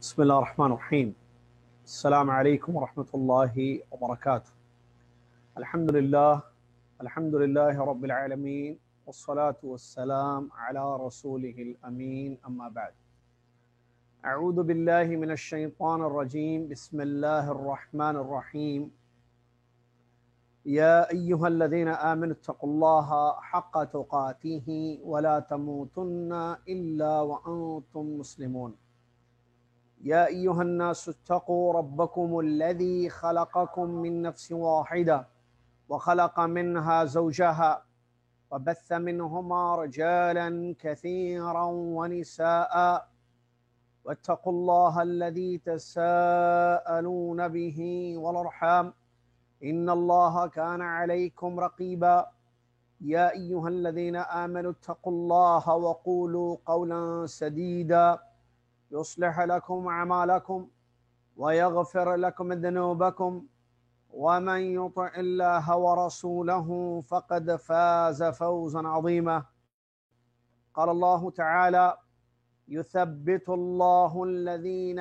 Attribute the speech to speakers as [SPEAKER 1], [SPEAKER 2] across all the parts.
[SPEAKER 1] بسم الله الرحمن الرحيم. السلام عليكم ورحمة الله وبركاته. الحمد لله رب العالمين، والصلاة والسلام على رسوله الأمين، أما بعد. أعوذ بالله من الشيطان الرجيم. بسم الله الرحمن الرحيم. يا أيها الذين آمنوا اتقوا الله حق تقاته ولا تموتن إلا وأنتم مسلمون. يا أيها الناس اتقوا ربكم الذي خلقكم من نفس واحدة وخلق منها زوجها وبث منهما رجالا كثيرا ونساء واتقوا الله الذي تساءلون به والأرحام إن الله كان عليكم رقيبا. يا أيها الذين آمنوا اتقوا الله وقولوا قولا سديدا يصلح لكم أعمالكم ويغفر لكم ذنوبكم ومن يطع الله ورسوله فقد فاز فوزا عظيما. قال الله تعالى: يثبت الله الذين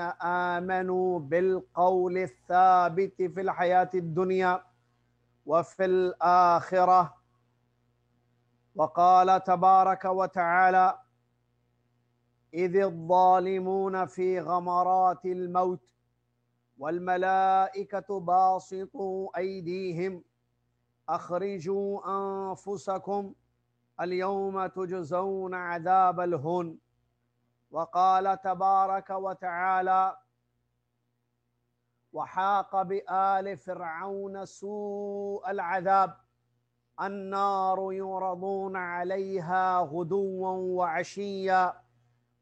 [SPEAKER 1] آمنوا بالقول الثابت في الحياة الدنيا وفي الآخرة. وقال تبارك وتعالى: إذ الظالمون في غمرات الموت والملائكة باسطوا أيديهم أخرجوا أنفسكم اليوم تجزون عذاب الهون. وقال تبارك وتعالى: وحاق بآل فرعون سوء العذاب النار يعرضون عليها غدوا وعشيا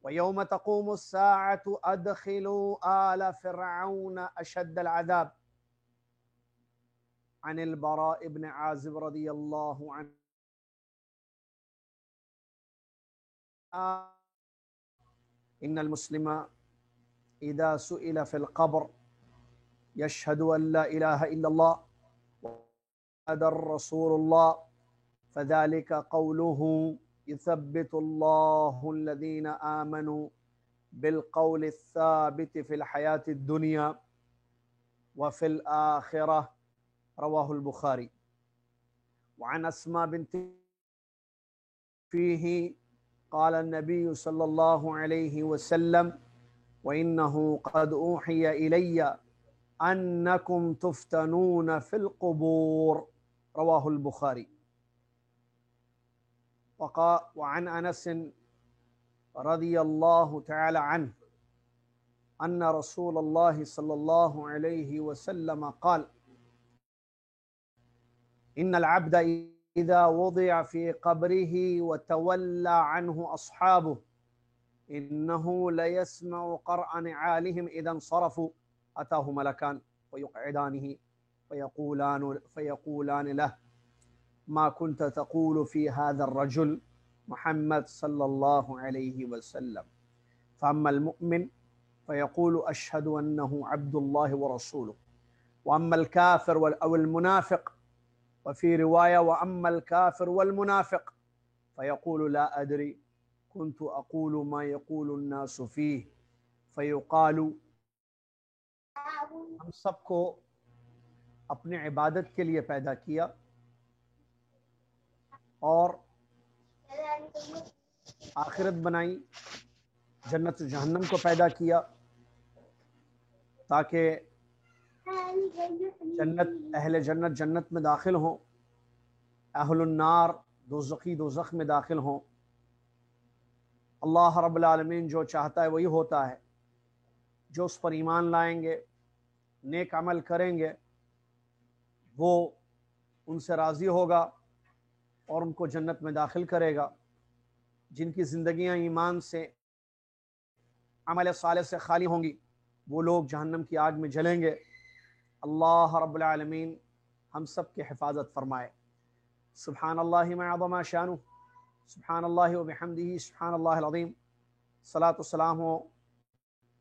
[SPEAKER 1] ويوم تقوم الساعة أدخلوا آل فرعون أشد العذاب. عن البراء بن عازب رضي الله عنه إن المسلم إذا سئل في القبر يشهد أن لا إله إلا الله ومحمد رسول الله فذلك قوله: يثبت الله الذين آمنوا بالقول الثابت في الحياة الدنيا وفي الآخرة. رواه البخاري. وعن أسماء بنت فيه قال النبي صلى الله عليه وسلم: وإنه قد أوحي إلي أنكم تفتنون في القبور. رواه البخاري. وعن أنس رضي الله تعالى عنه أن رسول الله صلى الله عليه وسلم قال: إن العبد إذا وضع في قبره وتولى عنه أصحابه إنه ليسمع قرع نعالهم إذا انصرفوا أتاه ملكان ويقعدانه فيقولان له: ما كنت تقول في هذا الرجل محمد صلى الله عليه وسلم؟ فأما المؤمن فيقول: أشهد أنه عبد الله ورسوله. وأما الكافر أو المنافق، وفي رواية: وأما الكافر والمنافق فيقول: لا أدري، كنت أقول ما يقول الناس فيه. فيقال: ہم سب کو اپنی عبادت کے لیے پیدا کیا اور آخرت بنائی، جنت و جہنم کو پیدا کیا تاکہ اہل جنت جنت میں داخل ہوں، اہل النار دوزخی دوزخ میں داخل ہوں۔ اللہ رب العالمین جو چاہتا ہے وہی ہوتا ہے۔ جو اس پر ایمان لائیں گے، نیک عمل کریں گے، وہ ان سے راضی ہوگا اور ان کو جنت میں داخل کرے گا۔ جن کی زندگیاں ایمان سے، عمل صالح سے خالی ہوں گی، وہ لوگ جہنم کی آگ میں جلیں گے۔ اللہ رب العالمین ہم سب کی حفاظت فرمائے۔ سبحان اللہ ما عظم شانہ، سبحان اللہ و بحمدہ، سبحان اللہ العظیم۔ صلاۃ و سلام ہو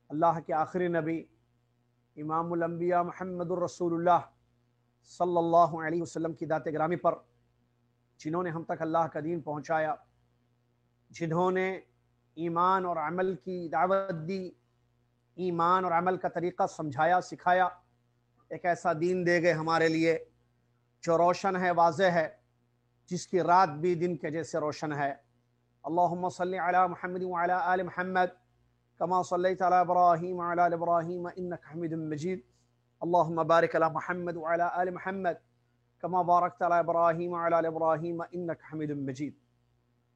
[SPEAKER 1] اللہ کے آخری نبی امام الانبیاء محمد الرسول اللہ صلی اللہ علیہ وسلم کی ذات گرامی پر، جنہوں نے ہم تک اللہ کا دین پہنچایا، جنہوں نے ایمان اور عمل کی دعوت دی، ایمان اور عمل کا طریقہ سمجھایا سکھایا، ایک ایسا دین دے گئے ہمارے لیے جو روشن ہے، واضح ہے، جس کی رات بھی دن کے جیسے روشن ہے۔ اللہم صلی علی محمد وعلی آل محمد کما صلیت علی ابراہیم وعلی آل ابراہیم انک حمید مجید۔ اللہم بارک علی محمد وعلی آل محمد کما بارکت علی ابراہیم وعلی آل ابراہیم انک حمید مجید۔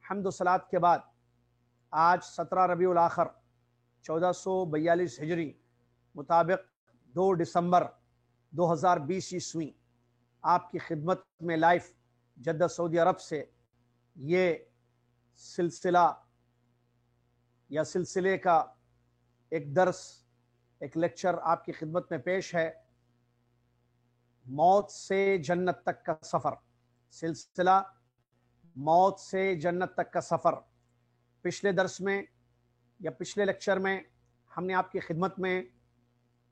[SPEAKER 1] حمد و صلاۃ کے بعد آج 17 ربیع الاخر 1442 ہجری مطابق 2 دسمبر 2020 عیسوی آپ کی خدمت میں لائف جدہ سعودی عرب سے یہ سلسلہ یا سلسلے کا ایک درس، ایک لیکچر آپ کی خدمت میں پیش ہے، موت سے جنت تک کا سفر۔ سلسلہ موت سے جنت تک کا سفر۔ پچھلے درس میں یا پچھلے لیکچر میں ہم نے آپ کی خدمت میں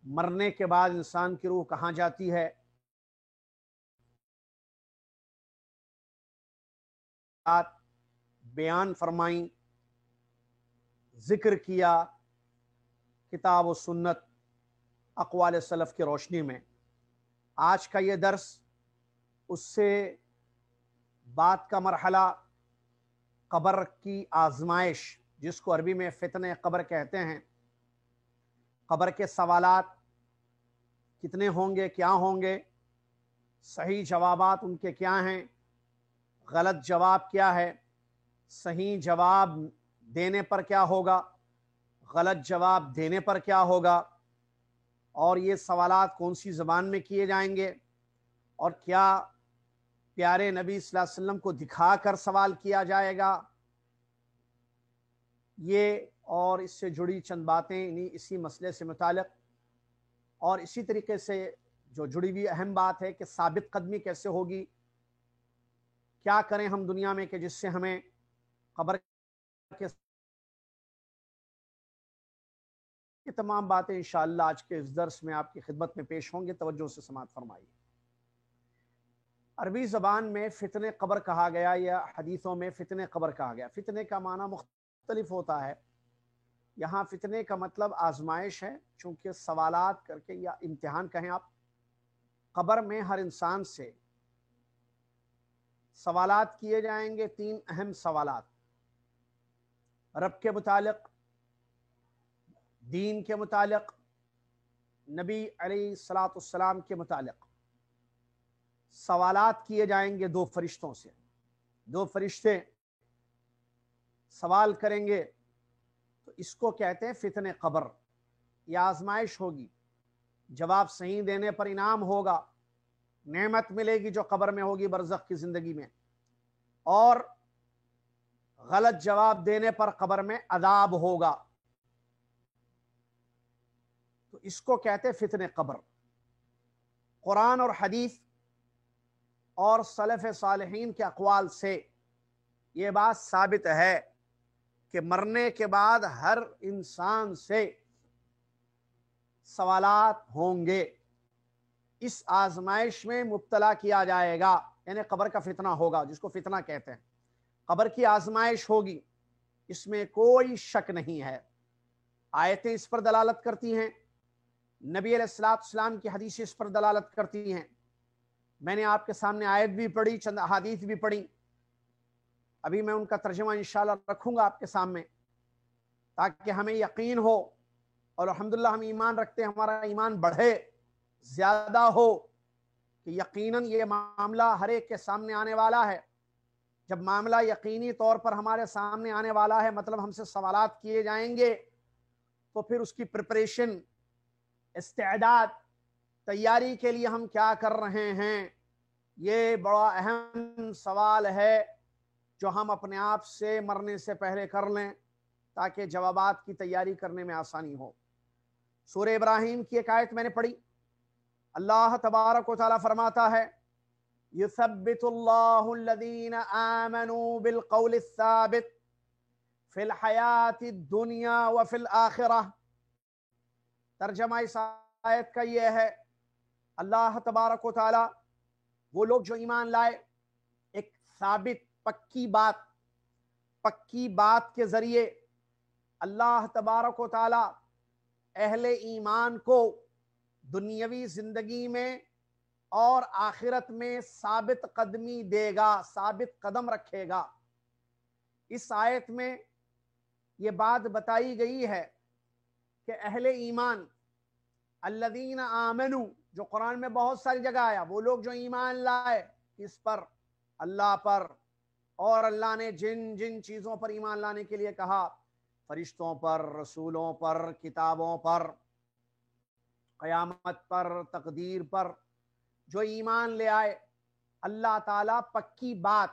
[SPEAKER 1] مرنے کے بعد انسان کی روح کہاں جاتی ہے، بیان فرمائیں، ذکر کیا کتاب و سنت اقوال سلف کی روشنی میں۔ آج کا یہ درس اس سے بعد کا مرحلہ، قبر کی آزمائش، جس کو عربی میں فتنہ قبر کہتے ہیں۔ قبر کے سوالات کتنے ہوں گے، کیا ہوں گے، صحیح جوابات ان کے کیا ہیں، غلط جواب کیا ہے، صحیح جواب دینے پر کیا ہوگا، غلط جواب دینے پر کیا ہوگا، اور یہ سوالات کون سی زبان میں کیے جائیں گے، اور کیا پیارے نبی صلی اللہ علیہ وسلم کو دکھا کر سوال کیا جائے گا۔ یہ اور اس سے جڑی چند باتیں اسی مسئلے سے متعلق، اور اسی طریقے سے جو جڑی ہوئی اہم بات ہے کہ ثابت قدمی کیسے ہوگی، کیا کریں ہم دنیا میں کہ جس سے ہمیں قبر کے یہ تمام باتیں انشاءاللہ آج کے اس درس میں آپ کی خدمت میں پیش ہوں گے۔ توجہ سے سماعت فرمائیے۔ عربی زبان میں فتنہ قبر کہا گیا یا حدیثوں میں فتنہ قبر کہا گیا۔ فتنہ کا معنی مختلف ہوتا ہے، یہاں فتنہ کا مطلب آزمائش ہے، چونکہ سوالات کر کے یا امتحان کہیں آپ۔ قبر میں ہر انسان سے سوالات کیے جائیں گے، 3 اہم سوالات، رب کے متعلق، دین کے متعلق، نبی علیہ الصلوۃ والسلام کے متعلق۔ سوالات کیے جائیں گے 2 فرشتوں سے، 2 فرشتے سوال کریں گے، تو اس کو کہتے ہیں فتنہ قبر۔ یہ آزمائش ہوگی، جواب صحیح دینے پر انعام ہوگا، نعمت ملے گی جو قبر میں ہوگی برزخ کی زندگی میں، اور غلط جواب دینے پر قبر میں عذاب ہوگا۔ تو اس کو کہتے ہیں فتنہ قبر۔ قرآن اور حدیث اور سلف صالحین کے اقوال سے یہ بات ثابت ہے کہ مرنے کے بعد ہر انسان سے سوالات ہوں گے، اس آزمائش میں مبتلا کیا جائے گا، یعنی قبر کا فتنہ ہوگا، جس کو فتنہ کہتے ہیں۔ قبر کی آزمائش ہوگی، اس میں کوئی شک نہیں ہے۔ آیتیں اس پر دلالت کرتی ہیں، نبی علیہ الصلوۃ والسلام کی حدیثیں اس پر دلالت کرتی ہیں۔ میں نے آپ کے سامنے آیت بھی پڑھی، چند احادیث بھی پڑھی، ابھی میں ان کا ترجمہ انشاءاللہ رکھوں گا آپ کے سامنے، تاکہ ہمیں یقین ہو، اور الحمدللہ ہم ایمان رکھتے ہیں، ہمارا ایمان بڑھے، زیادہ ہو، کہ یقیناً یہ معاملہ ہر ایک کے سامنے آنے والا ہے۔ جب معاملہ یقینی طور پر ہمارے سامنے آنے والا ہے، مطلب ہم سے سوالات کیے جائیں گے، تو پھر اس کی پریپریشن، استعداد، تیاری کے لیے ہم کیا کر رہے ہیں، یہ بڑا اہم سوال ہے جو ہم اپنے آپ سے مرنے سے پہلے کر لیں، تاکہ جوابات کی تیاری کرنے میں آسانی ہو۔ سورہ ابراہیم کی ایک آیت میں نے پڑھی، اللہ تبارک و تعالیٰ فرماتا ہے، یثبت اللہ الذین آمنوا بالقول الثابت فی الحیات الدنیا وفی الآخرہ۔ ترجمہ اس آیت کا یہ ہے، اللہ تبارک و تعالیٰ وہ لوگ جو ایمان لائے، ایک ثابت پکی بات کے ذریعے اللہ تبارک و تعالیٰ اہل ایمان کو دنیاوی زندگی میں اور آخرت میں ثابت قدمی دے گا، ثابت قدم رکھے گا۔ اس آیت میں یہ بات بتائی گئی ہے کہ اہل ایمان الذین آمنوا، جو قرآن میں بہت ساری جگہ آیا، وہ لوگ جو ایمان لائے کس پر؟ اللہ پر۔ اور اللہ نے جن جن چیزوں پر ایمان لانے کے لیے کہا، فرشتوں پر، رسولوں پر، کتابوں پر، قیامت پر، تقدیر پر، جو ایمان لے آئے، اللہ تعالیٰ پکی بات۔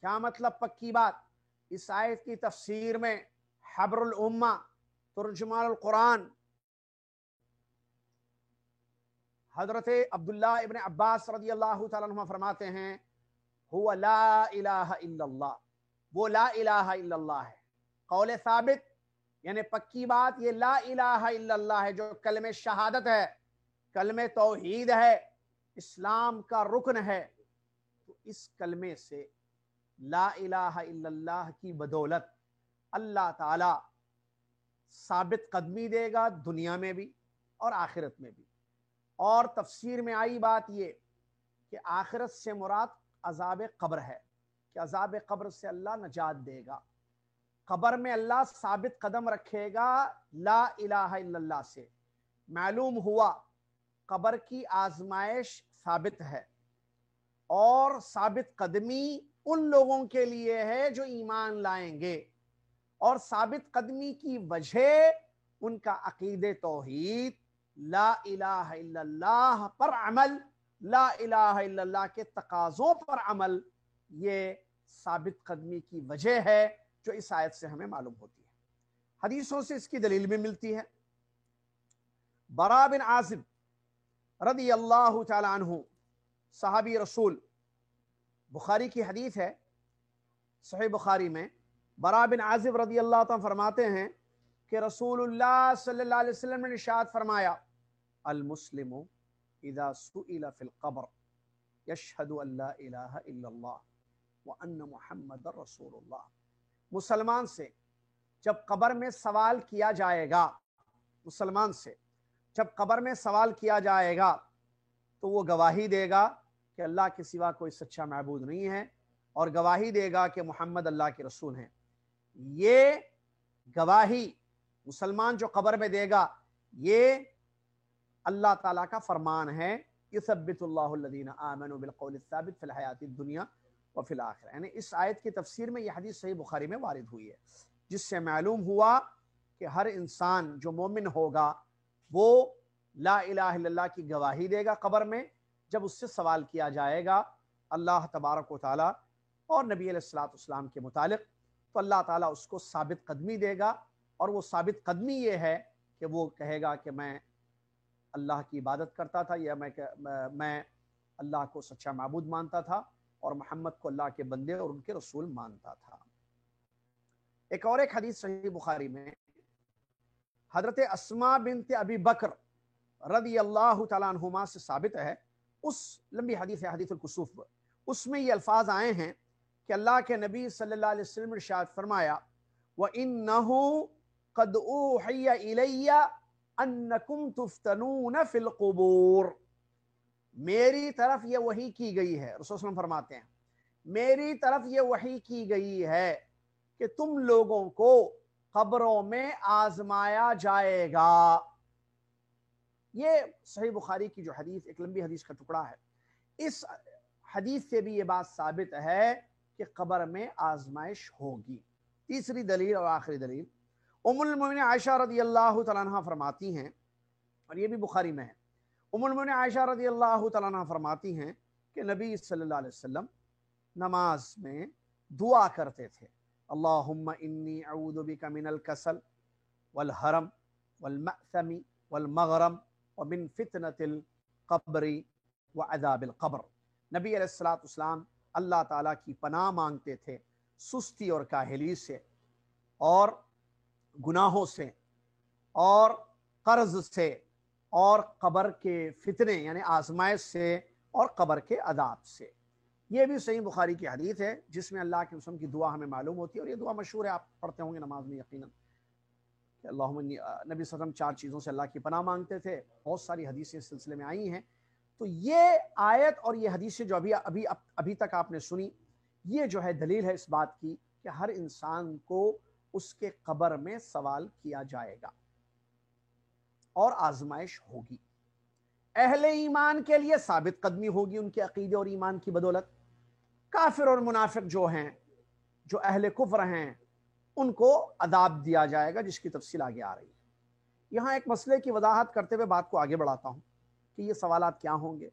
[SPEAKER 1] کیا مطلب پکی بات؟ اس آیت کی تفسیر میں حبر الامہ ترجمان القرآن حضرت عبداللہ ابن عباس رضی اللہ تعالیٰ عنہ فرماتے ہیں، هو لا الہ الا اللہ، وہ لا الہ الا اللہ ہے۔ قول ثابت یعنی پکی بات، یہ لا الہ الا اللہ ہے، جو کلمہ شہادت ہے، کلمہ توحید ہے، اسلام کا رکن ہے۔ تو اس کلمے سے لا الہ الا اللہ کی بدولت اللہ تعالی ثابت قدمی دے گا، دنیا میں بھی اور آخرت میں بھی۔ اور تفسیر میں آئی بات یہ کہ آخرت سے مراد عذاب قبر ہے، کہ عذاب قبر سے اللہ نجات دے گا، قبر میں اللہ ثابت قدم رکھے گا لا الہ الا اللہ سے۔ معلوم ہوا قبر کی آزمائش ثابت ہے، اور ثابت قدمی ان لوگوں کے لیے ہے جو ایمان لائیں گے، اور ثابت قدمی کی وجہ ان کا عقید توحید، لا الہ الا اللہ پر عمل، لا الہ الا اللہ کے تقاضوں پر عمل، یہ ثابت قدمی کی وجہ ہے جو اس آیت سے ہمیں معلوم ہوتی ہے۔ حدیثوں سے اس کی دلیل بھی ملتی ہے۔ براء بن عازب رضی اللہ تعالی عنہ، صحابی رسول، بخاری کی حدیث ہے، صحیح بخاری میں براء بن عازب رضی اللہ تعالی فرماتے ہیں کہ رسول اللہ صلی اللہ علیہ وسلم نے ارشاد فرمایا، المسلم اذا سئل فی القبر یشہد ان لا الہ الا اللہ وان محمد رسول اللہ۔ مسلمان سے جب قبر میں سوال کیا جائے گا، مسلمان سے جب قبر میں سوال کیا جائے گا تو وہ گواہی دے گا کہ اللہ کے سوا کوئی سچا معبود نہیں ہے، اور گواہی دے گا کہ محمد اللہ کے رسول ہیں۔ یہ گواہی مسلمان جو قبر میں دے گا، یہ اللہ تعالیٰ کا فرمان ہے، یثبت اللہ الذین آمنوا بالقول الثابت فی الحیات الدنیا وفی الآخرہ۔ یعنی اس آیت کی تفسیر میں یہ حدیث صحیح بخاری میں وارد ہوئی ہے، جس سے معلوم ہوا کہ ہر انسان جو مومن ہوگا وہ لا الہ الا اللہ کی گواہی دے گا قبر میں، جب اس سے سوال کیا جائے گا اللہ تبارک و تعالیٰ اور نبی علیہ الصلوۃ والسلام کے متعلق، تو اللہ تعالیٰ اس کو ثابت قدمی دے گا۔ اور وہ ثابت قدمی یہ ہے کہ وہ کہے گا کہ میں اللہ کی عبادت کرتا تھا، یا میں اللہ کو سچا معبود مانتا تھا، اور محمد کو اللہ کے بندے اور ان کے رسول مانتا تھا۔ ایک حدیث صحیح بخاری میں حضرت اسماء بنت ابی بکر رضی اللہ تعالیٰ عنہما سے ثابت ہے، اس لمبی حدیث ہے، حدیث الکسوف، اس میں یہ الفاظ آئے ہیں کہ اللہ کے نبی صلی اللہ علیہ وسلم نے ارشاد فرمایا، وَإِنَّهُ قَدْ أُوحِيَ إِلَيَّ أَنَّكُمْ تُفْتَنُونَ فِي الْقُبُورِ، میری طرف یہ وحی کی گئی ہے، رسول صلی اللہ علیہ وسلم فرماتے ہیں میری طرف یہ وحی کی گئی ہے کہ تم لوگوں کو قبروں میں آزمایا جائے گا۔ یہ صحیح بخاری کی جو حدیث، ایک لمبی حدیث کا ٹکڑا ہے، اس حدیث سے بھی یہ بات ثابت ہے کہ قبر میں آزمائش ہوگی۔ تیسری دلیل اور آخری دلیل، ام المؤمنین عائشہ رضی اللہ تعالیٰ عنہ فرماتی ہیں، اور یہ بھی بخاری میں ہے، ام المؤمنین عائشہ رضی اللہ تعالیٰ عنہ فرماتی ہیں کہ نبی صلی اللہ علیہ وسلم نماز میں دعا کرتے تھے، اللہم انی اعوذ بک من الکسل والحرم والمأثم والمغرم ومن فتنة القبر وعذاب القبر۔ نبی علیہ السلام اللہ تعالیٰ کی پناہ مانگتے تھے سستی اور کاہلی سے، اور گناہوں سے، اور قرض سے، اور قبر کے فتنے یعنی آزمائش سے، اور قبر کے عذاب سے۔ یہ بھی صحیح بخاری کی حدیث ہے جس میں اللہ کے رسول کی دعا ہمیں معلوم ہوتی ہے، اور یہ دعا مشہور ہے، آپ پڑھتے ہوں گے نماز میں یقیناً، کہ اللہم انی، نبی صلی اللہ علیہ وسلم 4 چیزوں سے اللہ کی پناہ مانگتے تھے. بہت ساری حدیثیں اس سلسلے میں آئی ہیں. تو یہ آیت اور یہ حدیثیں جو ابھی تک آپ نے سنی، یہ جو ہے دلیل ہے اس بات کی کہ ہر انسان کو اس کے قبر میں سوال کیا جائے گا اور آزمائش ہوگی. اہل ایمان کے لیے ثابت قدمی ہوگی ان کے عقیدے اور ایمان کی بدولت. کافر اور منافق جو ہیں، جو اہل کفر ہیں، ان کو عذاب دیا جائے گا، جس کی تفصیل آگے آ رہی ہے. یہاں ایک مسئلے کی وضاحت کرتے ہوئے بات کو آگے بڑھاتا ہوں کہ یہ سوالات کیا ہوں گے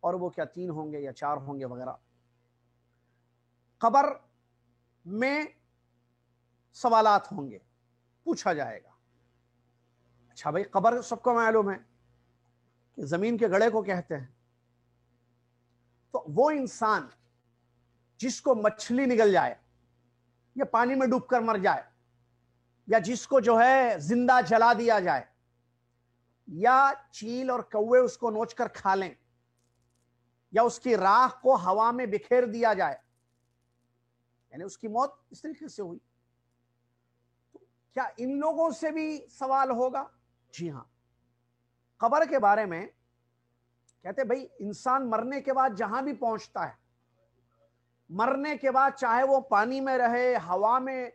[SPEAKER 1] اور وہ کیا 3 ہوں گے یا 4 ہوں گے وغیرہ. قبر میں سوالات ہوں گے، پوچھا جائے گا. اچھا بھائی، قبر سب کو معلوم ہے کہ زمین کے گڑھے کو کہتے ہیں. تو وہ انسان جس کو مچھلی نگل جائے یا پانی میں ڈوب کر مر جائے، یا جس کو جو ہے زندہ جلا دیا جائے، یا چیل اور کوے اس کو نوچ کر کھا لیں، یا اس کی راکھ کو ہوا میں بکھیر دیا جائے، یعنی اس کی موت اس طریقے سے ہوئی، تو کیا ان لوگوں سے بھی سوال ہوگا؟ جی ہاں. قبر کے بارے میں کہتے بھائی انسان مرنے کے بعد جہاں بھی پہنچتا ہے، مرنے کے بعد چاہے وہ پانی میں رہے، ہوا میں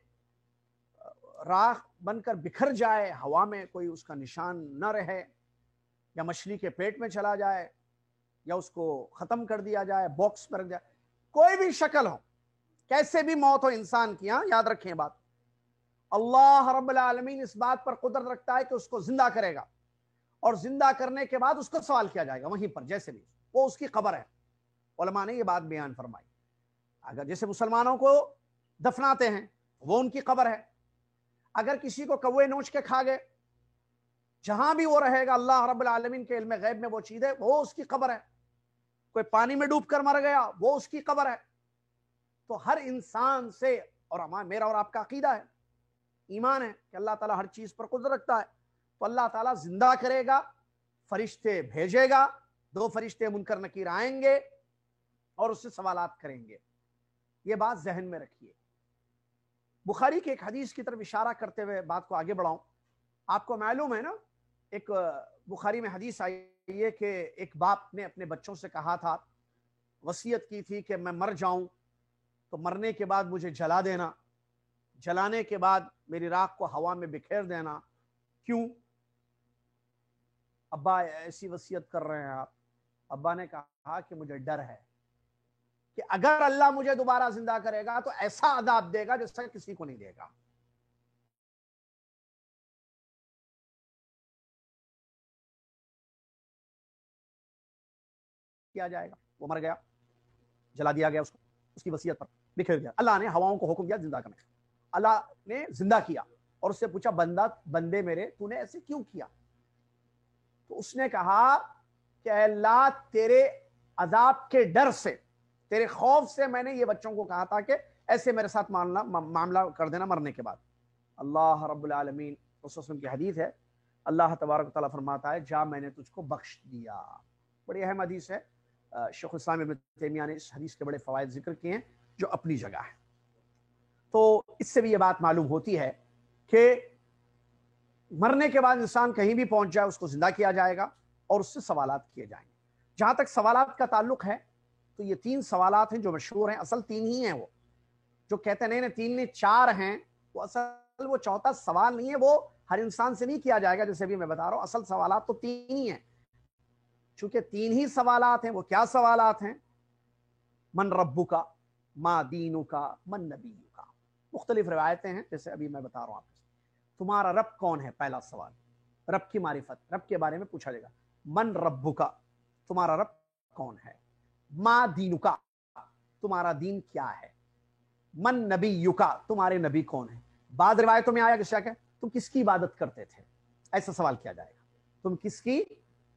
[SPEAKER 1] راکھ بن کر بکھر جائے، ہوا میں کوئی اس کا نشان نہ رہے، یا مچھلی کے پیٹ میں چلا جائے، یا اس کو ختم کر دیا جائے، باکس پر رکھ جائے، کوئی بھی شکل ہو، کیسے بھی موت ہو انسان کی، ہاں یاد رکھیں بات، اللہ رب العالمین اس بات پر قدرت رکھتا ہے کہ اس کو زندہ کرے گا، اور زندہ کرنے کے بعد اس کو سوال کیا جائے گا وہیں پر، جیسے بھی وہ اس کی قبر ہے. علماء نے یہ بات بیان فرمائی. اگر جیسے مسلمانوں کو دفناتے ہیں، وہ ان کی قبر ہے. اگر کسی کو کوے نوچ کے کھا گئے، جہاں بھی وہ رہے گا، اللہ رب العالمین کے علم غیب میں وہ چیز ہے، وہ اس کی قبر ہے. کوئی پانی میں ڈوب کر مر گیا، وہ اس کی قبر ہے. تو ہر انسان سے، اور میرا اور آپ کا عقیدہ ہے، ایمان ہے کہ اللہ تعالیٰ ہر چیز پر قدرت رکھتا ہے. تو اللہ تعالیٰ زندہ کرے گا، فرشتے بھیجے گا، 2 فرشتے منکر نکیر آئیں گے اور اس سے سوالات کریں گے. یہ بات ذہن میں رکھیے. بخاری کے ایک حدیث کی طرف اشارہ کرتے ہوئے بات کو آگے بڑھاؤں. آپ کو معلوم ہے نا، ایک بخاری میں حدیث آئی ہے کہ ایک باپ نے اپنے بچوں سے کہا تھا، وصیت کی تھی کہ میں مر جاؤں تو مرنے کے بعد مجھے جلا دینا، جلانے کے بعد میری راکھ کو ہوا میں بکھیر دینا. کیوں ابا ایسی وصیت کر رہے ہیں آپ؟ ابا نے کہا کہ مجھے ڈر ہے کہ اگر اللہ مجھے دوبارہ زندہ کرے گا تو ایسا عذاب دے گا جیسا کسی کو نہیں دے گا. کیا جائے گا، وہ مر گیا، جلا دیا گیا، اس کی وصیت پر بکھر گیا. اللہ نے ہواؤں کو حکم دیا زندہ کرنے کا. اللہ نے زندہ کیا اور اس سے پوچھا، بندے میرے تو نے ایسے کیوں کیا؟ تو اس نے کہا کہ اللہ تیرے عذاب کے ڈر سے، تیرے خوف سے میں نے یہ بچوں کو کہا تھا کہ ایسے میرے ساتھ معاملہ کر دینا مرنے کے بعد. اللہ رب العالمین، رسول صلی اللہ علیہ وسلم کی حدیث ہے، اللہ تبارک و تعالیٰ فرماتا ہے جا میں نے تجھ کو بخش دیا. بڑی اہم حدیث ہے. شیخ الاسلام ابن تیمیہ نے اس حدیث کے بڑے فوائد ذکر کیے ہیں جو اپنی جگہ ہے. تو اس سے بھی یہ بات معلوم ہوتی ہے کہ مرنے کے بعد انسان کہیں بھی پہنچ جائے اس کو زندہ کیا جائے گا اور اس سے سوالات کیے جائیں گے. جہاں تک سوالات کا تعلق ہے تو یہ 3 سوالات ہیں جو مشہور ہیں. اصل 3 ہی ہیں. وہ جو کہتے ہیں نہیں 3 نہیں 4 ہیں، وہ اصل وہ چوتھا سوال نہیں ہے، وہ ہر انسان سے نہیں کیا جائے گا جیسے بھی میں بتا رہا ہوں. اصل سوالات تو 3 ہی ہیں. چونکہ 3 ہی سوالات ہیں. وہ کیا سوالات ہیں؟ من ربک، ما دینک، من نبیک. مختلف روایتیں ہیں جیسے ابھی میں بتا رہا ہوں آپ کو. تمہارا رب کون ہے؟ پہلا سوال رب کی معرفت، رب کے بارے میں پوچھا جائے گا. من ربک، تمہارا رب کون ہے. ما دینک، تمہارا دین کیا ہے. من نبیک، تمہارے نبی کون ہیں. بعض روایتوں میں آیا کہ تم کس کی عبادت کرتے تھے، ایسا سوال کیا جائے گا. تم کس کی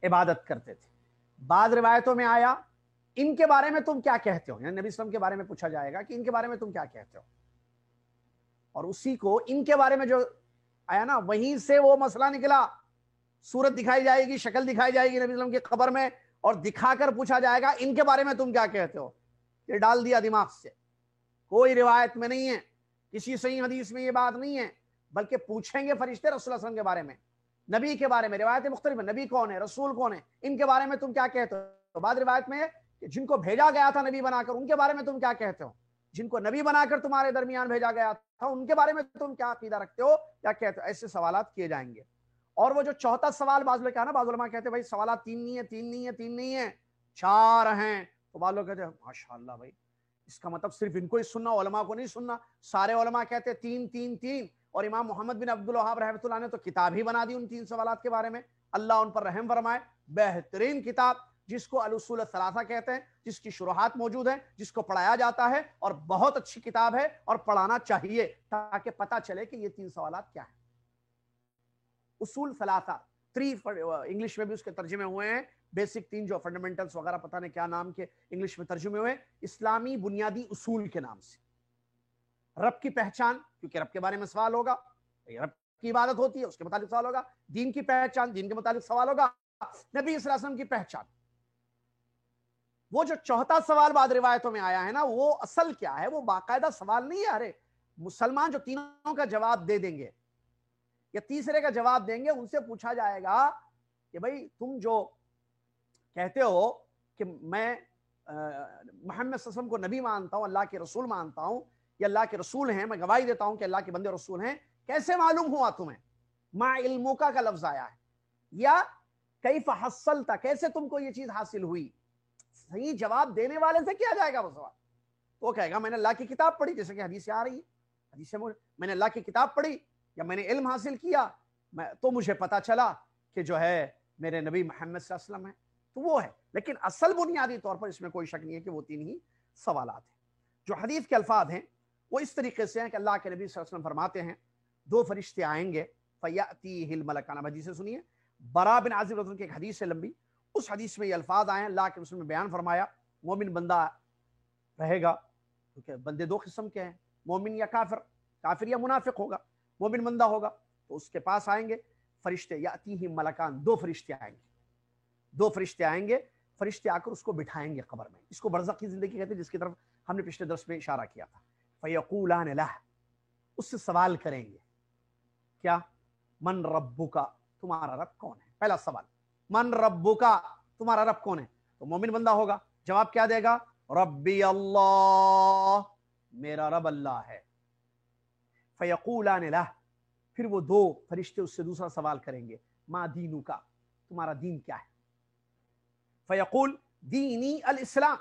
[SPEAKER 1] عبادت کرتے تھے. بعض روایتوں میں آیا ان کے بارے میں تم کیا کہتے ہو، یعنی نبی صلی اللہ علیہ وسلم کے بارے میں پوچھا جائے گا کہ ان کے بارے میں تم کیا کہتے ہو. اور اسی کو ان کے بارے میں جو آیا نا، وہیں سے وہ مسئلہ نکلا. صورت دکھائی جائے گی، شکل دکھائی جائے گی نبی صلی اللہ علیہ وسلم کی قبر میں، اور دکھا کر پوچھا جائے گا ان کے بارے میں تم کیا کہتے ہو. یہ ڈال دیا دماغ سے. کوئی روایت میں نہیں ہے، کسی صحیح حدیث میں یہ بات نہیں ہے. بلکہ پوچھیں گے فرشتے رسول اللہ صلی اللہ علیہ وسلم کے بارے میں، نبی کے بارے میں، روایت مختلف ہے، نبی کون ہے، رسول کون ہے، ان کے بارے میں تم کیا کہتے ہو۔ بعض روایت میں کہ جن کو بھیجا گیا تھا نبی بنا کر، ان کے بارے میں تم کیا کہتے ہو، جن کو نبی بنا کر تمہارے درمیان بھیجا گیا تھا ان کے بارے میں تم کیا عقیدہ رکھتے ہو، کیا کہتے ہو، ایسے سوالات کیے جائیں گے۔ اور وہ جو چوتھا سوال بعض لوگ کہا نا، بعض علماء کہتے ہیں بھائی سوالات تین نہیں ہیں، 4 ہیں، تو بعض لوگ کہتے ہیں ماشاءاللہ بھائی اس کا مطلب صرف ان کو ہی سننا، علماء کو نہیں سننا۔ سارے علماء کہتے ہیں 3 اور امام محمد بن عبد الوہاب رحمۃ اللہ نے تو کتاب ہی بنا دی ان 3 سوالات کے بارے میں، اللہ ان پر رحم فرمائے۔ بہترین کتاب جس کو الاصول الثلاثہ کہتے ہیں، جس کی شروحات موجود ہیں، جس کو پڑھایا جاتا ہے، اور بہت اچھی کتاب ہے اور پڑھانا چاہیے تاکہ پتہ چلے کہ یہ 3 سوالات کیا ہیں۔ اصول ثلاثہ 3 انگلش میں بھی اس کے ترجمے ہوئے ہیں، بیسک 3 جو فنڈامنٹلز وغیرہ پتہ نہیں کیا نام کے انگلش میں ترجمے ہوئے ہیں، اسلامی بنیادی اصول کے نام سے۔ رب کی پہچان، کیونکہ رب کے بارے میں سوال ہوگا، رب کی عبادت ہوتی ہے اس کے متعلق سوال ہوگا، دین کی پہچان، دین کے متعلق سوال ہوگا، نبی صلی اللہ علیہ وسلم کی پہچان۔ وہ جو چوتھا سوال بعد روایتوں میں آیا ہے نا، وہ اصل کیا ہے، وہ باقاعدہ سوال نہیں ہے۔ ارے مسلمان جو تینوں کا جواب دے دیں گے یا تیسرے کا جواب دیں گے، ان سے پوچھا جائے گا کہ بھائی تم جو کہتے ہو کہ میں محمد صلی اللہ علیہ وسلم کو نبی مانتا ہوں، اللہ کے رسول مانتا ہوں، یا اللہ کے رسول ہیں، میں گواہی دیتا ہوں کہ اللہ کے بندے رسول ہیں، کیسے معلوم ہوا تمہیں؟ ما علمکا کا لفظ آیا ہے، یا کیف حصلت، کیسے تم کو یہ چیز حاصل ہوئی؟ صحیح جواب دینے والے سے کیا جائے گا وہ سوال؟ تو وہ کہے گا میں نے اللہ کی کتاب پڑھی، جیسے کہ حدیث آ رہی ہے، حدیث میں نے اللہ کی کتاب پڑھی یا میں نے علم حاصل کیا، تو مجھے پتا چلا کہ جو ہے میرے نبی محمد صلی اللہ علیہ وسلم ہے، تو وہ ہے۔ لیکن اصل بنیادی طور پر اس میں کوئی شک نہیں ہے کہ وہ 3 ہی سوالات ہیں۔ جو حدیث کے الفاظ ہیں وہ اس طریقے سے ہیں کہ اللہ کے نبی صلی اللہ علیہ وسلم فرماتے ہیں 2 فرشتے آئیں گے، فَيَأْتِيهِ الْمَلَكَانِ، حدیث سے سنیے، برا بن عازب رضی اللہ عنہ کی ایک حدیث ہے لمبی، اس حدیث میں یہ الفاظ آئے ہیں، اللہ کے رسول نے بیان فرمایا مومن بندہ رہے گا، کیونکہ بندے 2 قسم کے ہیں، مومن یا کافر، کافر یا منافق ہوگا، مومن بندہ ہوگا تو اس کے پاس آئیں گے فرشتے، یاتیہ ملکان، 2 فرشتے آئیں گے، 2 فرشتے آئیں گے، فرشتے آ کر اس کو بٹھائیں گے قبر میں، اس کو برزخی زندگی کہتے ہیں، جس کی طرف ہم نے پچھلے درس میں اشارہ کیا تھا۔ فیقولان لہ، اس سے سوال کریں گے، کیا؟ من ربک، تمہارا رب کون ہے؟ پہلا سوال، من ربک، تمہارا رب کون ہے؟ تو مومن بندہ ہوگا، جواب کیا دے گا؟ ربی اللہ، میرا رب اللہ ہے۔ فیقولان لہ، پھر وہ 2 فرشتے اس سے دوسرا سوال کریں گے، ما دینک، تمہارا دین کیا ہے؟ فیقول دینی الاسلام،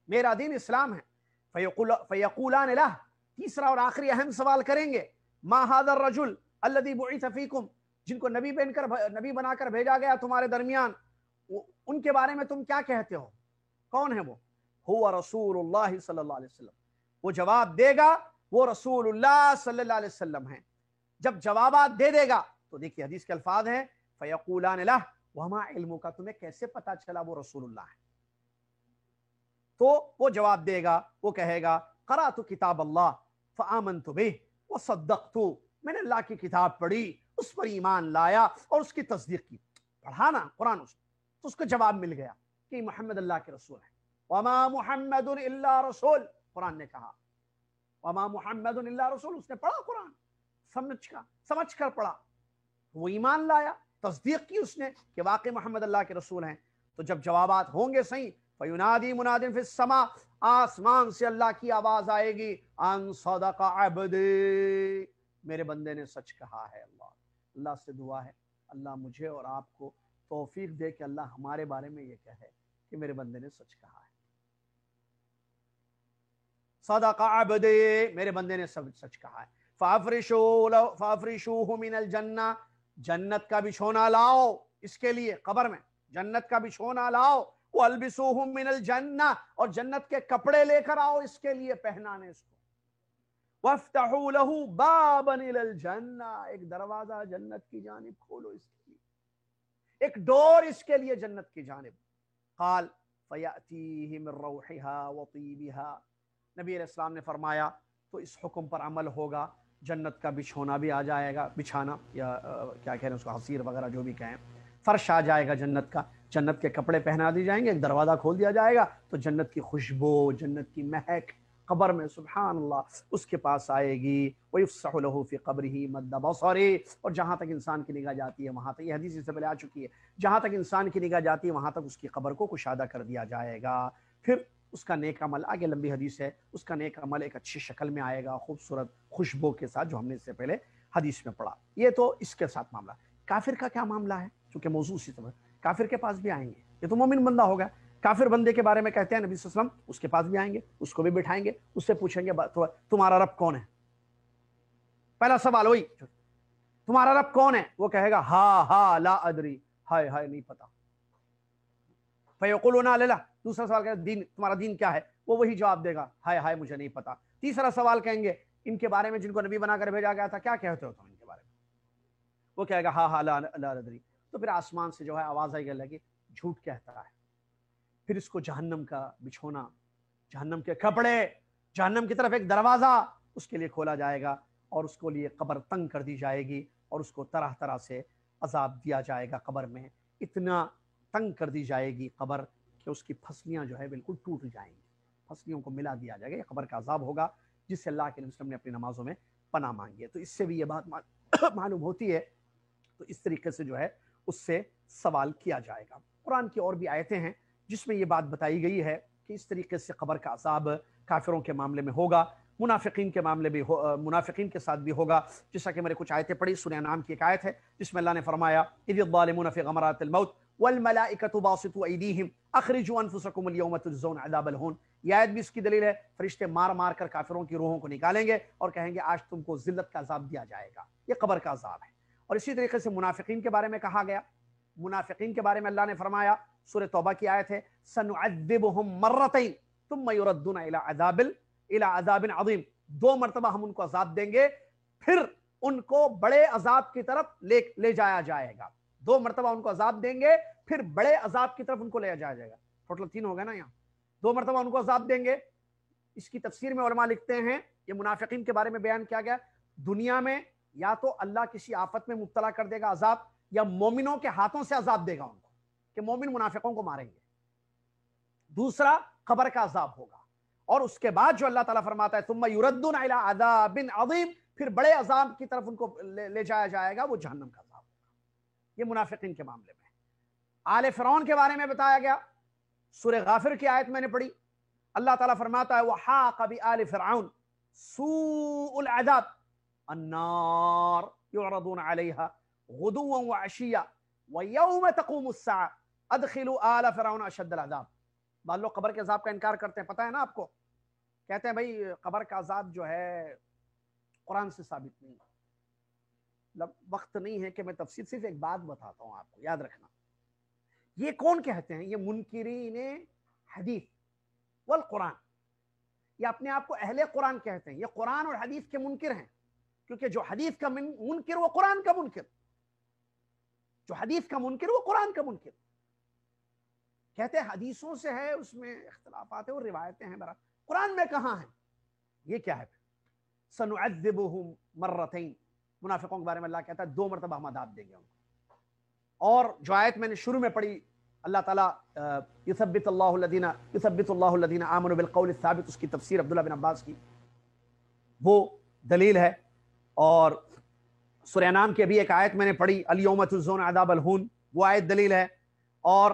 [SPEAKER 1] میرا دین اسلام ہے۔ فیقولان لہ، تیسرا اور آخری اہم سوال کریں گے، ما ھذا الرجل الذی بعث فیکم، جن کو نبی بنا کر بھیجا گیا تمہارے درمیان، ان کے بارے میں تم کیا کہتے ہو؟ کون ہے وہ؟ هو رسول اللہ صلی اللہ علیہ وسلم، وہ جواب دے گا وہ رسول اللہ صلی اللہ علیہ وسلم ہیں۔ جب جوابات دے گا تو دیکھیے حدیث کے الفاظ ہیں، فیقولان لہ وما علمک، تمہیں کیسے پتا چلا وہ رسول اللہ ہے؟ تو وہ جواب دے گا، وہ کہے گا قرأت کتاب اللہ فآمنت بہ وصدقت، میں نے اللہ کی کتاب پڑھی، اس پر ایمان لایا اور اس کی تصدیق کی۔ پڑھا نا قرآن، تو اس کو جواب مل گیا کہ محمد اللہ کے رسول ہیں۔ وما محمد الا رسول، قرآن نے کہا وما محمد الا رسول، اس نے پڑھا قرآن، سمجھ کر پڑھا، وہ ایمان لایا، تصدیق کی اس نے کہ واقعی محمد اللہ کے رسول ہیں۔ تو جب جوابات ہوں گے صحیح، فَيُنَادِي مُنَادٍ فِي السَّمَاءِ، آسمان سے اللہ کی آواز آئے گی، ان صدق عبدی، میرے بندے نے سچ کہا ہے۔ اللہ سے دعا ہے اللہ مجھے اور آپ کو توفیق دے کہ اللہ ہمارے بارے میں یہ کہے کہ میرے بندے نے سچ کہا ہے۔ صدق عبدی، میرے بندے نے سچ کہا ہے۔ فَافْرِشُوهُ مِنَ الْجَنَّةِ، جنت کا بچھونا لاؤ اس کے لیے، قبر میں جنت کا بچھونا لاؤ، وَالْبِسُوهُ مِنَ الْجَنَّةِ، اور جنت کے کپڑے لے کر آؤ اس کے لیے پہنانے اس کو۔ وَافْتَحُوا لَهُ بَابًا إِلَى الْجَنَّةِ، ایک دروازہ جنت کی جانب کھولو اس کے لیے، ایک ڈور اس کے لیے جنت کی جانب۔ قال فَيَأْتِيهِ مِن رَوْحِهَا وَطِيبِهَا، نبی علیہ السلام نے فرمایا تو اس حکم پر عمل ہوگا، جنت کا بچھونا بھی آ جائے گا، بچھانا یا کیا کہہ رہے ہیں اس کو، حصیر وغیرہ جو بھی کہیں، فرش آ جائے گا جنت کا، جنت کے کپڑے پہنا دی جائیں گے، ایک دروازہ کھول دیا جائے گا تو جنت کی خوشبو، جنت کی مہک قبر میں سبحان اللہ اس کے پاس آئے گی، وَيُفْسَحُ لَهُ فِي قَبْرِهِ مَدَّ بَصَرِهِ، اور جہاں تک انسان کی نگاہ جاتی ہے وہاں تک، یہ حدیث اس سے پہلے آ چکی ہے، جہاں تک انسان کی نگاہ جاتی ہے وہاں تک اس کی قبر کو کشادہ کر دیا جائے گا۔ پھر اس کا نیک عمل، آگے لمبی حدیث ہے، اس کا نیک عمل ایک اچھی شکل میں آئے گا، خوبصورت خوشبو کے ساتھ، جو ہم نے اس سے پہلے حدیث میں پڑھا۔ یہ تو اس کے ساتھ معاملہ۔ کافر کا کیا معاملہ ہے؟ چونکہ موضوع اسی طرح، کافر کے پاس بھی آئیں گے، یہ تو مومن بندہ ہوگا۔ کافر بندے کے بارے میں کہتے ہیں نبی صلی اللہ علیہ وسلم اس کے پاس بھی آئیں گے، اس کو بھی بٹھائیں گے، اس سے پوچھیں گے تمہارا رب کون ہے؟ پہلا سوال وہی، تمہارا رب کون ہے؟ وہ کہے گا ہا لا ادری، ہائے ہائے نہیں پتا۔ فیقولون اللہ، دوسرا سوال کہے دین، تمہارا دین کیا ہے؟ وہ وہی جواب دے گا ہائے ہائے مجھے نہیں پتا۔ تیسرا سوال کہیں گے ان کے بارے میں جن کو نبی بنا کر بھیجا گیا تھا کیا کہتے ہو تم ان کے بارے میں؟ وہ کہے گا ہا لا ادری۔ تو پھر آسمان سے جو ہے آواز آئے لگی جھوٹ کہتا ہے۔ پھر اس کو جہنم کا بچھونا، جہنم کے کپڑے، جہنم کی طرف ایک دروازہ اس کے لیے کھولا جائے گا، اور اس کو لیے قبر تنگ کر دی جائے گی، اور اس کو طرح طرح سے عذاب دیا جائے گا قبر میں۔ اتنا تنگ کر دی جائے گی قبر کہ اس کی پھسلیاں جو ہے بالکل ٹوٹ جائیں گی، پھسلیوں کو ملا دیا جائے گا۔ یہ قبر کا عذاب ہوگا جس سے اللہ کے نبی صلی اللہ علیہ وسلم نے اپنی نمازوں میں پناہ مانگی ہے۔ تو اس سے بھی یہ بات معلوم ہوتی ہے، تو اس طریقے سے جو ہے اس سے سوال کیا جائے گا۔ قرآن کی اور بھی آیتیں ہیں جس میں یہ بات بتائی گئی ہے کہ اس طریقے سے قبر کا عذاب کافروں کے معاملے میں ہوگا، منافقین کے معاملے بھی منافقین کے ساتھ بھی ہوگا۔ جیسا کہ میں نے کچھ آیتیں پڑھی، سورہ انعام کی ایک آیت ہے جس میں اللہ نے فرمایا اذ الظالمون فی غمرات الموت والملائکۃ باسطوا ایدیہم اخرجوا انفسکم اليوم تجزون عذاب الہون۔ یہ آیت بھی اس کی دلیل ہے، فرشتے مار مار کر کافروں کی روحوں کو نکالیں گے اور کہیں گے آج تم کو ذلت کا عذاب دیا جائے گا۔ یہ قبر کا عذاب ہے۔ اور اسی طریقے سے منافقین کے بارے میں کہا گیا، منافقین کے بارے میں اللہ نے فرمایا، سورہ توبہ کی آیت ہے سنعذبهم مرتين ثم يردون الى عذاب عظیم۔ 2 مرتبہ ہم ان کو عذاب دیں گے، پھر ان کو بڑے عذاب کی طرف لے جایا جائے گا۔ 2 مرتبہ ان کو عذاب دیں گے، پھر بڑے عذاب کی طرف ان کو لے جایا جائے گا۔ ٹوٹل 3 ہو گئے نا یہاں۔ 2 مرتبہ ان کو عذاب دیں گے۔ اس کی تفسیر میں علماء لکھتے ہیں، یہ منافقین کے بارے میں بیان کیا گیا، دنیا میں یا تو اللہ کسی آفت میں مبتلا کر دے گا عذاب، یا مومنوں کے ہاتھوں سے عذاب دے گا ان کو کہ مومن منافقوں کو ماریں گے۔ دوسرا قبر کا عذاب ہوگا، اور اس کے بعد جو اللہ تعالیٰ فرماتا ہے ثم یردون الی عذاب عظیم، پھر بڑے عذاب کی طرف ان کو لے جایا جائے گا، وہ جہنم کا عذاب ہوگا۔ یہ منافقین کے معاملے میں۔ آل فرعون کے بارے میں بتایا گیا، سورہ غافر کی آیت میں نے پڑھی، اللہ تعالیٰ فرماتا ہے وحاق بآل فرعون سوء العذاب النار يعرضون عليها غدوا وعشيا ويوم تقوم الساعة ادخلوا آل فرعون اشد العذاب۔ بعض لوگ قبر کے عذاب کا انکار کرتے ہیں، پتہ ہے نا آپ کو، کہتے ہیں بھائی قبر کا عذاب جو ہے قرآن سے ثابت نہیں ہے۔ وقت نہیں ہے کہ میں تفصیل، صرف ایک بات بتاتا ہوں آپ کو، یاد رکھنا۔ یہ کون کہتے ہیں؟ یہ منکرین حدیث والقرآن، یہ اپنے آپ کو اہل قرآن کہتے ہیں، یہ قرآن اور حدیث کے منکر ہیں، کیونکہ جو حدیث کا منکر وہ قرآن کا منکر، جو حدیث کا منکر وہ قرآن کا منکر۔ کہتے ہیں حدیثوں سے ہے، اس میں اختلافات ہیں اور روایتیں ہیں، برا قرآن میں کہاں ہیں؟ یہ کیا ہے؟ سنعذبهم مرتين، منافقوں کے بارے میں اللہ کہتا ہے 2 مرتبہ ہم عذاب دیں گے ان کو۔ اور جو آیت میں نے شروع میں پڑھی، اللہ تعالیٰ یثبت اللہ الذین آمنوا بالقول الثابت، اس کی تفسیر عبداللہ بن عباس کی، وہ دلیل ہے۔ اور سورہ انعام کی ابھی ایک آیت میں نے پڑھی الیوم تجزون عذاب الہون، وہ آیت دلیل ہے۔ اور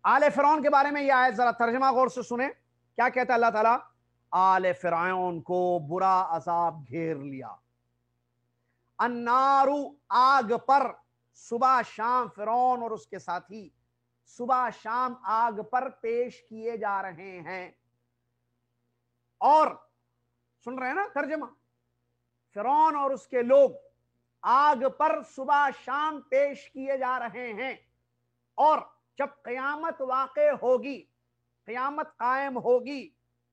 [SPEAKER 1] آل فرعون کے بارے میں یہ آیت ذرا ترجمہ غور سے سنیں، کیا کہتا ہے اللہ تعالیٰ؟ آل فرعون کو برا عذاب گھیر لیا، النار آگ پر، صبح شام فرعون اور اس کے ساتھی صبح شام آگ پر پیش کیے جا رہے ہیں۔ اور سن رہے ہیں نا ترجمہ، فرعون اور اس کے لوگ آگ پر صبح شام پیش کیے جا رہے ہیں، اور جب قیامت واقع ہوگی، قیامت قائم ہوگی،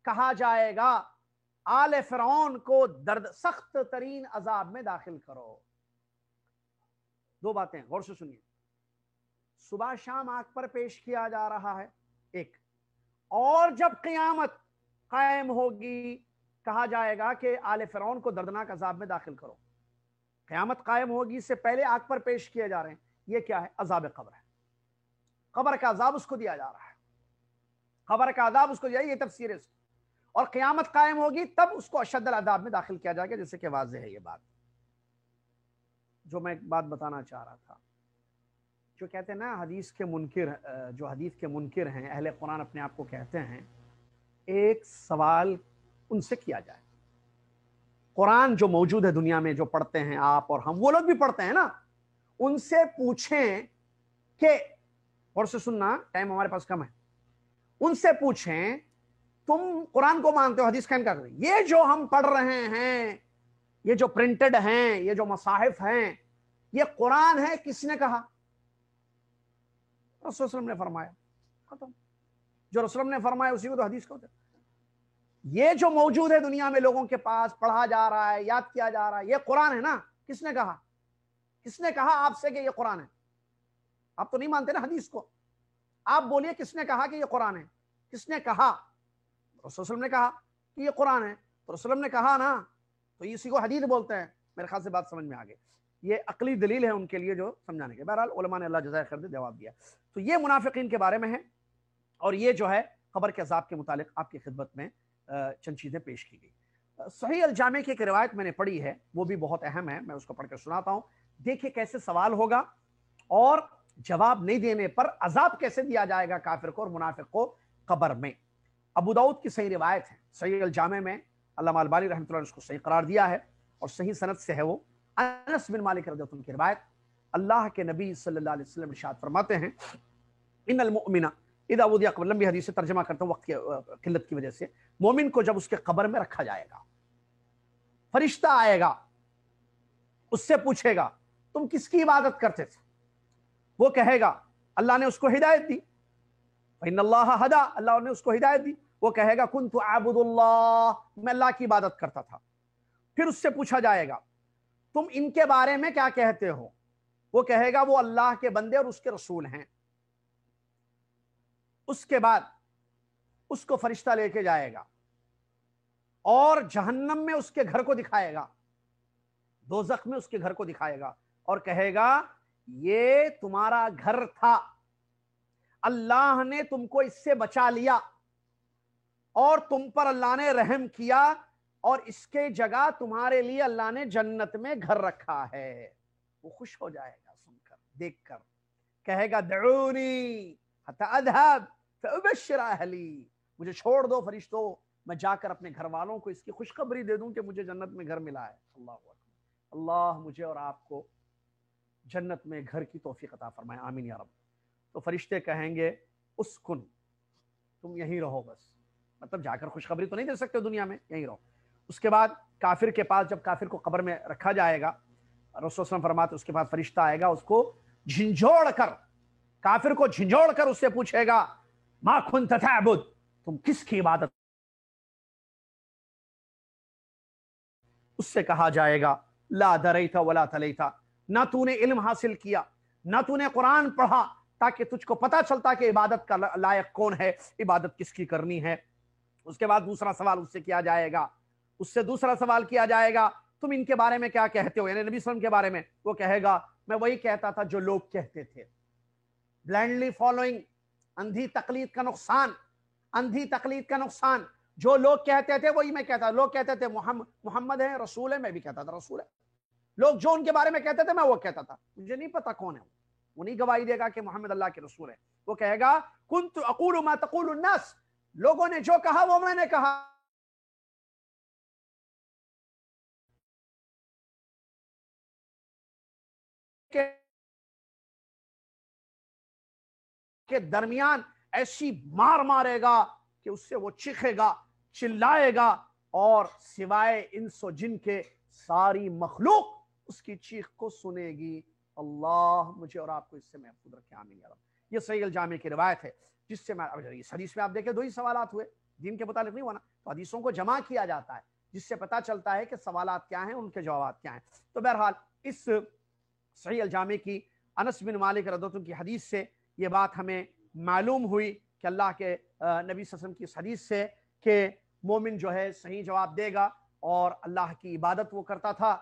[SPEAKER 1] کہا جائے گا آل فرعون کو درد سخت ترین عذاب میں داخل کرو۔ 2 باتیں غور سے سنیے، صبح شام آگ پر پیش کیا جا رہا ہے ایک، اور جب قیامت قائم ہوگی کہا جائے گا کہ آل فرعون کو دردناک عذاب میں داخل کرو۔ قیامت قائم ہوگی سے پہلے آگ پر پیش کیے جا رہے ہیں، یہ کیا ہے؟ عذاب قبر ہے، قبر کا عذاب اس کو دیا جا رہا ہے، قبر کا عذاب اس کو دیا، یہ تفسیر ہے اس کی۔ اور قیامت قائم ہوگی تب اس کو اشد العذاب میں داخل کیا جائے گا، جیسے کہ واضح ہے یہ بات۔ جو میں ایک بات بتانا چاہ رہا تھا، جو کہتے ہیں نا حدیث کے منکر، جو حدیث کے منکر ہیں، اہل قرآن اپنے آپ کو کہتے ہیں، ایک سوال ان سے کیا جائے، قرآن جو موجود ہے دنیا میں، جو پڑھتے ہیں آپ اور ہم، وہ لوگ بھی پڑھتے ہیں نا، ان سے پوچھیں کہ، اور سے سننا، ٹائم ہمارے پاس کم ہے، ان سے پوچھیں تم قرآن کو مانتے ہو، حدیث کا انکار کرتے، یہ جو ہم پڑھ رہے ہیں، یہ جو پرنٹڈ ہیں، یہ جو مصاحف ہیں، یہ قرآن ہے، کس نے کہا؟ رسول صلی اللہ علیہ وسلم نے فرمایا، ختم۔ جو رسول اللہ نے فرمایا اسی کو تو حدیث کہتے ہیں۔ یہ جو موجود ہے دنیا میں لوگوں کے پاس، پڑھا جا رہا ہے، یاد کیا جا رہا ہے، یہ قرآن ہے نا، کس نے کہا؟ کس نے کہا آپ سے کہ یہ قرآن ہے؟ آپ تو نہیں مانتے نا حدیث کو، آپ بولیے کس نے کہا کہ یہ قرآن ہے؟ کس نے کہا؟ رسول صلی اللہ علیہ وسلم نے کہا کہ یہ قرآن ہے، تو رسول اللہ نے کہا نا، تو اسی کو حدیث بولتے ہیں۔ میرے خیال سے بات سمجھ میں آ گئی، یہ عقلی دلیل ہے ان کے لیے جو سمجھانے کے۔ بہرحال علماء نے اللہ جزائے خیر دے جواب دیا۔ تو یہ منافقین کے بارے میں ہے، اور یہ جو ہے قبر کے عذاب کے متعلق آپ کی خدمت میں چند چیزیں پیش کی گئی۔ صحیح الجامع کی ایک روایت میں نے پڑھی ہے، وہ بھی بہت اہم ہے، میں اس کو پڑھ کے سناتا ہوں۔ دیکھیں کیسے سوال ہوگا اور جواب نہیں دینے پر عذاب کیسے دیا جائے گا کافر کو اور منافق کو قبر میں۔ ابو داؤد کی صحیح روایت ہے، صحیح الجامع میں علامہ البانی رحمۃ اللہ نے اس کو صحیح قرار دیا ہے، اور صحیح سند سے ہے۔ وہ انس بن مالک رضی اللہ عنہ کی روایت، اللہ کے نبی صلی اللہ علیہ وسلم ارشاد فرماتے ہیں، ان المؤمن اذا وضع قبر، لمبی حدیث سے ترجمہ کرتا ہوں وقت کی قلت کی وجہ سے، مومن کو جب اس کے قبر میں رکھا جائے گا، فرشتہ آئے گا، اس سے پوچھے گا تم کس کی عبادت کرتے تھے؟ وہ کہے گا اللہ نے اس کو ہدایت دی، فإن اللہ ہدا، اللہ نے اس کو ہدایت دی۔ وہ کہے گا کنت اعبد اللہ، میں اللہ کی عبادت کرتا تھا۔ پھر اس سے پوچھا جائے گا تم ان کے بارے میں کیا کہتے ہو؟ وہ کہے گا وہ اللہ کے بندے اور اس کے رسول ہیں۔ اس کے بعد اس کو فرشتہ لے کے جائے گا اور جہنم میں اس کے گھر کو دکھائے گا، دوزخ میں اس کے گھر کو دکھائے گا اور کہے گا یہ تمہارا گھر تھا، اللہ نے تم کو اس سے بچا لیا اور تم پر اللہ نے رحم کیا، اور اس کے جگہ تمہارے لیے اللہ نے جنت میں گھر رکھا ہے۔ وہ خوش ہو جائے گا سن کر، دیکھ کر، کہے گا دعونی حتی اذهب فابشر اہلی، مجھے چھوڑ دو فرشتوں، میں جا کر اپنے گھر والوں کو اس کی خوشخبری دے دوں کہ مجھے جنت میں گھر ملا ہے۔ اللہ اکبر، اللہ مجھے اور آپ کو جنت میں گھر کی توفیق عطا فرمائے، آمین یا رب۔ تو فرشتے کہیں گے اسکن، تم یہیں رہو، بس مطلب جا کر خوشخبری تو نہیں دے سکتے دنیا میں، یہیں رہو۔ اس کے بعد کافر کے پاس جب کافر کو قبر میں رکھا جائے گا، رسول صلی اللہ علیہ وسلم فرماتے اس کے بعد فرشتہ آئے گا، اس کو جھنجھوڑ کر، کافر کو جھنجھوڑ کر اس سے پوچھے گا ما کنت تعبد، تم کس کی عبادت؟ اس سے کہا جائے گا لا دریت ولا تلیت، نہ تو نے علم حاصل کیا، نہ تو نے قرآن پڑھا تاکہ تجھ کو پتا چلتا کہ عبادت کا لائق کون ہے، عبادت کس کی کرنی ہے۔ اس کے بعد دوسرا سوال اس سے کیا جائے گا، اس سے دوسرا سوال کیا جائے گا تم ان کے بارے میں کیا کہتے ہو، یعنی نبی صلی اللہ علیہ وسلم کے بارے میں۔ وہ کہے گا میں وہی کہتا تھا جو لوگ کہتے تھے، بلائنڈلی فالوئنگ، اندھی تقلید کا نقصان، اندھی تقلید کا نقصان، جو لوگ کہتے تھے وہی میں کہتا تھا۔ لوگ کہتے تھے محمد ہے، رسول ہے، میں بھی کہتا تھا رسول ہے۔ لوگ جو ان کے بارے میں کہتے تھے میں وہ کہتا تھا، مجھے نہیں پتا کون ہے وہ نہیں گواہی دے گا کہ محمد اللہ کے رسول ہے۔ وہ کہے گا کنت اقول ما تقول الناس، لوگوں نے جو کہا وہ میں نے کہا۔ کے درمیان ایسی مار مارے گا کہ اس سے وہ چیخے گا، چلائے گا، اور سوائے انس و جن کے ساری مخلوق اس کی چیخ کو سنے گی۔ اللہ مجھے اور آپ کو اس سے محفوظ رکھے، آمین یا رب۔ یہ صحیح الجامع کی روایت ہے، جس سے میں اس حدیث میں آپ دیکھیں دو ہی سوالات ہوئے، دین کے متعلق نہیں ہوا نا، تو حدیثوں کو جمع کیا جاتا ہے جس سے پتہ چلتا ہے کہ سوالات کیا ہیں، ان کے جوابات کیا ہیں۔ تو بہرحال اس صحیح الجامع کی انس بن مالک رضی اللہ عنہ کی حدیث سے یہ بات ہمیں معلوم ہوئی کہ اللہ کے نبی صلی اللہ علیہ وسلم کی اس حدیث سے کہ مومن جو ہے صحیح جواب دے گا اور اللہ کی عبادت وہ کرتا تھا،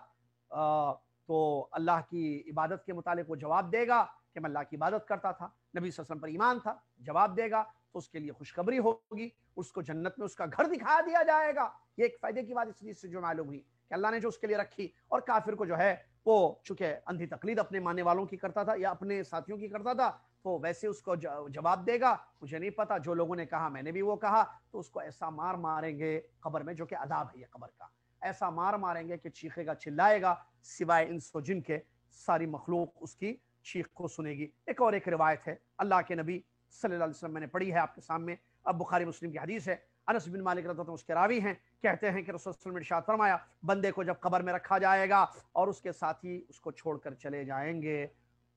[SPEAKER 1] تو اللہ کی عبادت کے متعلق وہ جواب دے گا کہ میں اللہ کی عبادت کرتا تھا، نبی صلی اللہ علیہ وسلم پر ایمان تھا، جواب دے گا تو اس کے لیے خوشخبری ہوگی، اس کو جنت میں اس کا گھر دکھا دیا جائے گا۔ یہ ایک فائدے کی بات اس حدیث سے جو معلوم ہوئی کہ اللہ نے جو اس کے لیے رکھی، اور کافر کو جو ہے وہ چونکہ اندھی تقلید اپنے ماننے والوں کی کرتا تھا یا اپنے ساتھیوں کی کرتا تھا، تو ویسے اس کو جواب دے گا مجھے نہیں پتا، جو لوگوں نے کہا میں نے بھی وہ کہا، تو اس کو ایسا مار ماریں گے قبر میں، جو کہ عذاب ہے یہ قبر کا، ایسا مار ماریں گے کہ چیخے گا، چلائے گا، سوائے انس و جن کے ساری مخلوق اس کی چیخ کو سنے گی۔ ایک اور ایک روایت ہے اللہ کے نبی صلی اللہ علیہ وسلم، میں نے پڑھی ہے آپ کے سامنے، اب بخاری مسلم کی حدیث ہے، انس بن مالک رضی اللہ عنہ اس کے راوی ہیں، کہتے ہیں کہ رسول صلی اللہ علیہ وسلم نے ارشاد فرمایا بندے کو جب قبر میں رکھا جائے گا اور اس کے ساتھی اس کو چھوڑ کر چلے جائیں گے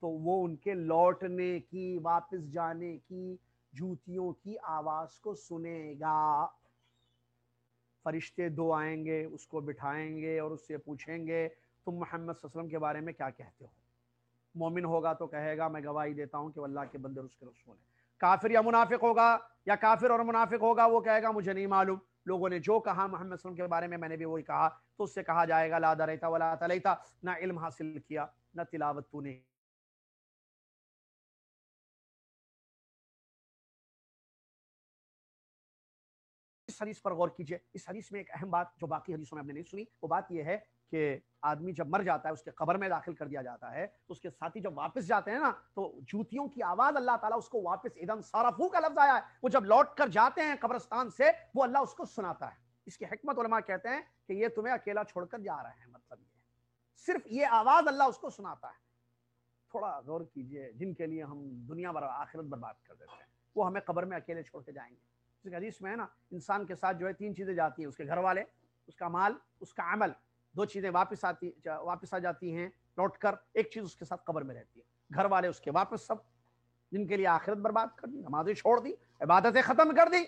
[SPEAKER 1] تو وہ ان کے لوٹنے کی، واپس جانے کی جوتیوں کی آواز کو سنے گا۔ فرشتے دو آئیں گے، اس کو بٹھائیں گے اور اس سے پوچھیں گے تم محمد صلی اللہ علیہ وسلم کے بارے میں کیا کہتے ہو؟ مومن ہوگا تو کہے گا میں گواہی دیتا ہوں کہ وہ اللہ کے بندے اور اس کے رسول ہیں۔ کافر یا منافق ہوگا، یا کافر اور منافق ہوگا، وہ کہے گا مجھے نہیں معلوم، لوگوں نے جو کہا محمد صلی اللہ علیہ وسلم کے بارے میں نے بھی وہی کہا، تو اس سے کہا جائے گا لا دریتا ولا تلیتا، نہ علم حاصل کیا نہ تلاوت تو نے۔ اس حدیث پر غور کیجئے، اس حدیث میں ایک اہم بات جو باقی حدیثوں میں ہم نے نہیں سنی، وہ بات یہ ہے کہ آدمی جب مر جاتا ہے اس کے قبر میں داخل کر دیا جاتا ہے تو اس کے ساتھی جب واپس جاتے ہیں نا تو جوتیوں کی آواز اللہ تعالیٰ اس کو واپس، اذا انصرفوا کا لفظ آیا ہے، وہ جب لوٹ کر جاتے ہیں قبرستان سے وہ اللہ اس کو سناتا ہے۔ اس کی حکمت علماء کہتے ہیں کہ یہ تمہیں اکیلا چھوڑ کر جا رہے ہیں، مطلب یہ صرف یہ آواز اللہ اس کو سناتا ہے۔ تھوڑا غور کیجئے، جن کے لیے ہم دنیا بر آخرت برباد کر دیتے ہیں وہ ہمیں قبر میں اکیلے چھوڑ کے جائیں گے۔ اس حدیث میں ہے نا انسان کے ساتھ جو ہے تین چیزیں جاتی ہیں، اس کے گھر والے، اس کا مال، اس کا عمل، دو چیزیں واپس آ جاتی ہیں لوٹ کر، ایک چیز اس کے ساتھ قبر میں رہتی ہے۔ گھر والے اس کے واپس، سب جن کے لیے آخرت برباد کر دی، نمازیں چھوڑ دی، عبادتیں ختم کر دی،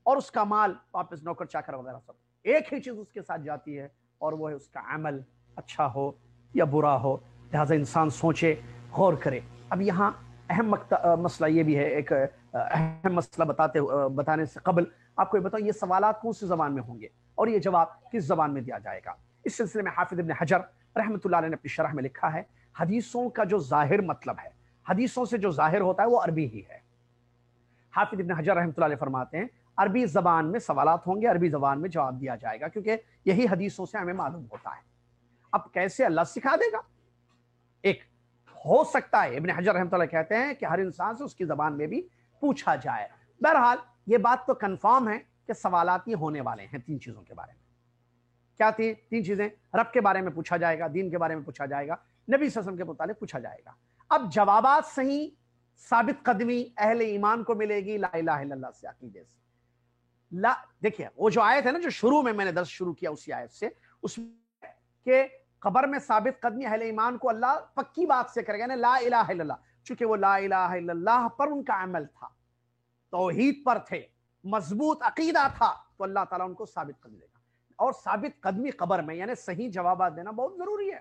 [SPEAKER 1] اور اس کا مال واپس، نوکر چاکر وغیرہ سب، ایک ہی چیز اس کے ساتھ جاتی ہے اور وہ ہے اس کا عمل، اچھا ہو یا برا ہو۔ لہٰذا انسان سوچے، غور کرے۔ اب یہاں اہم مسئلہ یہ بھی ہے، ایک اہم مسئلہ بتانے سے قبل آپ کو یہ بتاؤں، یہ سوالات کون سی زبان میں ہوں گے اور یہ جواب کس زبان میں دیا جائے گا؟ اس سلسلے میں حافظ ابن حجر رحمۃ اللہ علیہ نے اپنی شرح میں لکھا ہے حدیثوں کا جو ظاہر مطلب ہے، حدیثوں سے جو ظاہر ہوتا ہے وہ عربی ہی ہے۔ حافظ ابن حجر رحمۃ اللہ علیہ فرماتے ہیں عربی زبان میں سوالات ہوں گے، عربی زبان میں جواب دیا جائے گا، کیونکہ یہی حدیثوں سے ہمیں معلوم ہوتا ہے۔ اب کیسے اللہ سکھا دے گا؟ ایک ہو سکتا ہے ابن حجر رحمۃ اللہ کہتے ہیں کہ ہر انسان سے اس کی زبان میں بھی پوچھا جائے۔ بہرحال یہ بات تو کنفرم ہے کہ سوالات یہ ہونے والے ہیں تین چیزوں کے بارے میں۔ کیا تھی تین چیزیں؟ رب کے بارے میں پوچھا جائے گا، دین کے بارے میں پوچھا جائے گا، نبی صلی اللہ علیہ وسلم کے متعلق پوچھا جائے گا۔ اب جوابات صحیح ثابت قدمی اہل ایمان کو ملے گی لا الہ الا اللہ سے، عقیدے سے۔ دیکھیے وہ جو آیت ہے نا جو شروع میں نے درس شروع کیا اسی آیت سے، اس میں کہ قبر میں ثابت قدمی اہل ایمان کو اللہ پکی بات سے کرے گا، یعنی لا الہ الا اللہ، چونکہ وہ لا الہ الا اللہ پر ان کا عمل تھا، توحید پر تھے، مضبوط عقیدہ تھا، تو اللہ تعالیٰ ان کو ثابت قدمی دے گا۔ اور ثابت قدمی قبر میں یعنی صحیح جوابات دینا بہت ضروری ہے۔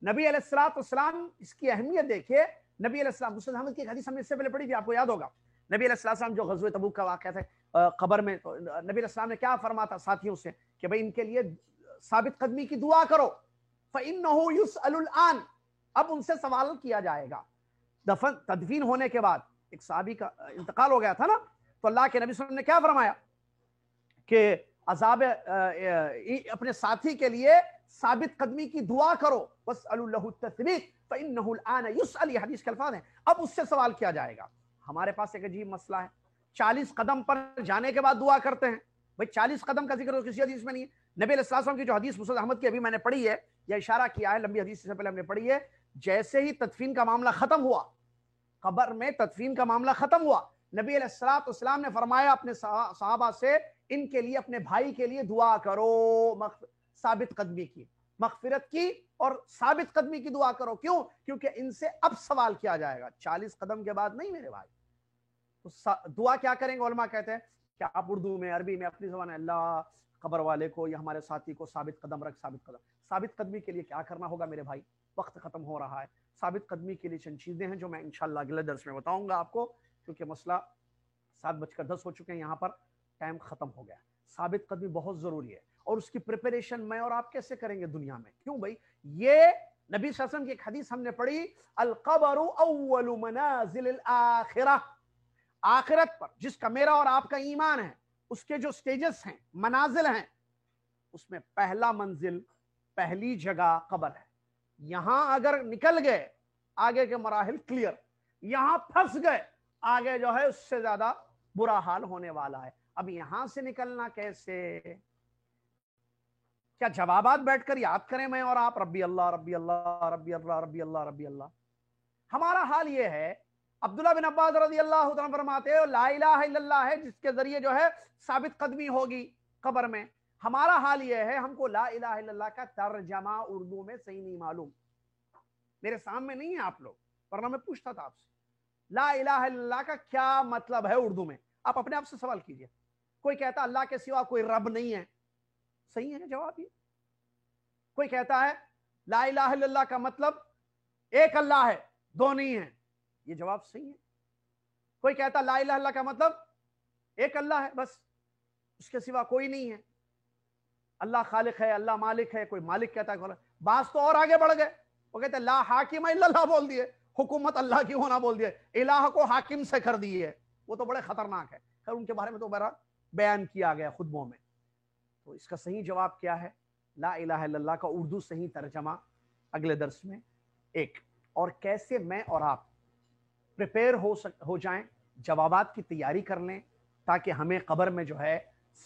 [SPEAKER 1] نبی علیہ الصلوۃ والسلام، اس کی اہمیت دیکھیے، نبی علیہ السلام، مسلم احمد کی حدیث ہم نے اس سے پہلے پڑھی تھی، آپ کو یاد ہوگا، نبی علیہ السلام جو غزوہ تبوک کا واقعہ تھا قبر میں، نبی علیہ السلام نے کیا فرمایا ساتھیوں سے کہ بھئی ان کے لیے ثابت قدمی کی دعا کرو، فَإِنَّهُ يُسْأَلُ الْآنَ، اب ان سے سوال کیا جائے گا۔ تدفین ہونے کے بعد ایک صحابی کا انتقال ہو گیا تھا نا، تو اللہ کے نبی صلی اللہ علیہ وسلم نے کیا فرمایا کہ عذاب اپنے ساتھی کے لیے ثابت قدمی کی دعا کرو، وَاسْأَلُوا لَهُ التَّثْبِيتَ فَإِنَّهُ الْآنَ يُسْأَلُ، یہ حدیث کے الفاظ ہیں۔ اب اس سے سوال کیا جائے گا۔ ہمارے پاس ایک عجیب مسئلہ ہے، 40 قدم پر جانے کے بعد دعا کرتے ہیں، بھئی 40 قدم کا ذکر کسی حدیث میں نہیں ہے۔ نبی علیہ السلام کی جو حدیث مسند احمد کی ابھی میں نے پڑھی ہے، یہ اشارہ کیا ہے، لمبی حدیث سے پہلے ہم نے پڑھی ہے، جیسے ہی تدفین کا معاملہ ختم ہوا، قبر میں تدفین کا معاملہ ختم ہوا، نبی علیہ السلام نے فرمایا اپنے صحابہ سے ان کے لیے، اپنے بھائی کے لیے دعا کرو، ثابت قدمی کی، مغفرت کی اور ثابت قدمی کی دعا کرو۔ کیوں؟ کیونکہ ان سے اب سوال کیا جائے گا، 40 قدم کے بعد نہیں میرے بھائی۔ تو دعا کیا کریں گے؟ علماء کہتے ہیں کہ آپ اردو میں، عربی میں، اپنی زبان، اللہ قبر والے کو یا ہمارے ساتھی کو ثابت قدم رکھ، ثابت قدم۔ ثابت قدمی کے لیے کیا کرنا ہوگا میرے بھائی؟ وقت ختم ہو رہا ہے۔ ثابت قدمی کے لیے چند چیزیں ہیں جو میں انشاءاللہ اگلے درس میں بتاؤں گا آپ کو، کیونکہ مسئلہ 7:10 ہو چکے ہیں، یہاں پر ٹائم ختم ہو گیا۔ ثابت قدمی بہت ضروری ہے، اور اس کی پریپریشن میں اور آپ کیسے کریں گے دنیا میں؟ کیوں بھائی؟ یہ نبی صلی اللہ علیہ وسلم کی ایک حدیث ہم نے پڑھی، القبر اول منازل الاخرہ، آخرت پر جس کا میرا اور آپ کا ایمان ہے، اس کے جو سٹیجز ہیں، منازل ہیں، اس میں پہلا منزل، پہلی جگہ قبر ہے۔ یہاں اگر نکل گئے آگے کے مراحل کلیئر، یہاں پھنس گئے آگے جو ہے اس سے زیادہ برا حال ہونے والا ہے۔ اب یہاں سے نکلنا کیسے؟ کیا جوابات بیٹھ کر یاد کریں میں اور آپ؟ ربی اللہ ربی اللہ ربی اللہ ربی اللہ ربی اللہ۔ ہمارا حال یہ ہے، عبداللہ بن عباس رضی اللہ عنہ فرماتے ہیں لا الہ الا اللہ ہے جس کے ذریعے جو ہے ثابت قدمی ہوگی قبر میں۔ ہمارا حال یہ ہے، ہم کو لا الہ الا اللہ کا ترجمہ اردو میں صحیح نہیں معلوم، میرے سامنے نہیں ہے آپ لوگ، ورنہ میں پوچھتا تھا آپ سے لا الہ الا اللہ کا کیا مطلب ہے اردو میں۔ آپ اپنے آپ سے سوال کیجئے۔ کوئی کہتا اللہ کے سوا کوئی رب نہیں ہے، صحیح ہے جواب یہ۔ کوئی کہتا ہے لا الہ الا اللہ کا مطلب ایک اللہ ہے، دو نہیں ہے، یہ جواب صحیح ہے۔ کوئی کہتا لا الہ الا اللہ کا مطلب ایک اللہ ہے، بس اس کے سوا کوئی نہیں ہے، اللہ خالق ہے، اللہ مالک ہے، کوئی مالک کہتا ہے۔ بعض تو اور آگے بڑھ گئے، وہ کہتے ہیں لا حاکم الا اللہ بول دیے، حکومت اللہ کی ہونا بول دیے، الہ کو حاکم سے کر دیے، وہ تو بڑے خطرناک ہے۔ خیر ان کے بارے میں تو بہرحال بیان کیا گیا خطبوں میں۔ تو اس کا صحیح جواب کیا ہے؟ لا الہ الا اللہ کا اردو صحیح ترجمہ اگلے درس میں ایک، اور کیسے میں اور آپ پریپئر ہو جائیں، جوابات کی تیاری کر لیں تاکہ ہمیں قبر میں جو ہے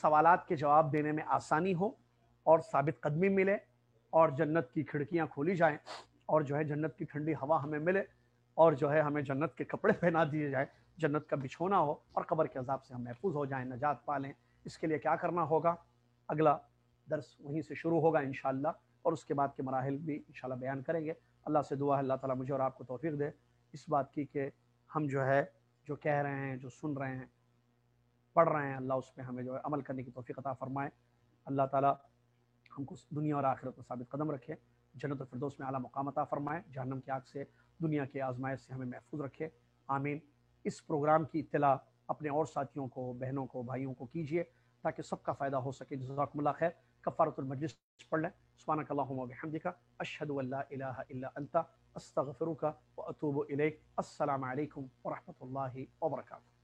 [SPEAKER 1] سوالات کے جواب دینے میں آسانی ہو اور ثابت قدمی ملے، اور جنت کی کھڑکیاں کھولی جائیں، اور جو ہے جنت کی ٹھنڈی ہوا ہمیں ملے، اور جو ہے ہمیں جنت کے کپڑے پہنا دیے جائیں، جنت کا بچھونا ہو، اور قبر کے عذاب سے ہم محفوظ ہو جائیں، نجات پالیں۔ اس کے لیے کیا کرنا ہوگا؟ اگلا درس وہیں سے شروع ہوگا انشاءاللہ، اور اس کے بعد کے مراحل بھی انشاءاللہ بیان کریں گے۔ اللہ سے دعا ہے اللہ تعالیٰ مجھے اور آپ کو توفیق دے اس بات کی کہ ہم جو ہے جو کہہ رہے ہیں، جو سن رہے ہیں، پڑھ رہے ہیں، اللہ اس پہ ہمیں جو ہے عمل کرنے کی توفیق عطا فرمائے۔ اللہ تعالیٰ ہم کو دنیا اور آخرت میں ثابت قدم رکھے، جنت الفردوس میں اعلیٰ مقام عطا فرمائے، جہنم کی آگ سے، دنیا کے آزمائش سے ہمیں محفوظ رکھے، آمین۔ اس پروگرام کی اطلاع اپنے اور ساتھیوں کو، بہنوں کو، بھائیوں کو کیجیے تاکہ سب کا فائدہ ہو سکے۔ جزاکم اللہ خیر۔ کفارۃ المجلس پڑھ لیں۔ سبحانک اللہم و بحمدک، اشہد ان لا الہ الا انت، استغفرک و اتوب الیک۔ السلام علیکم ورحمۃ اللہ وبرکاتہ۔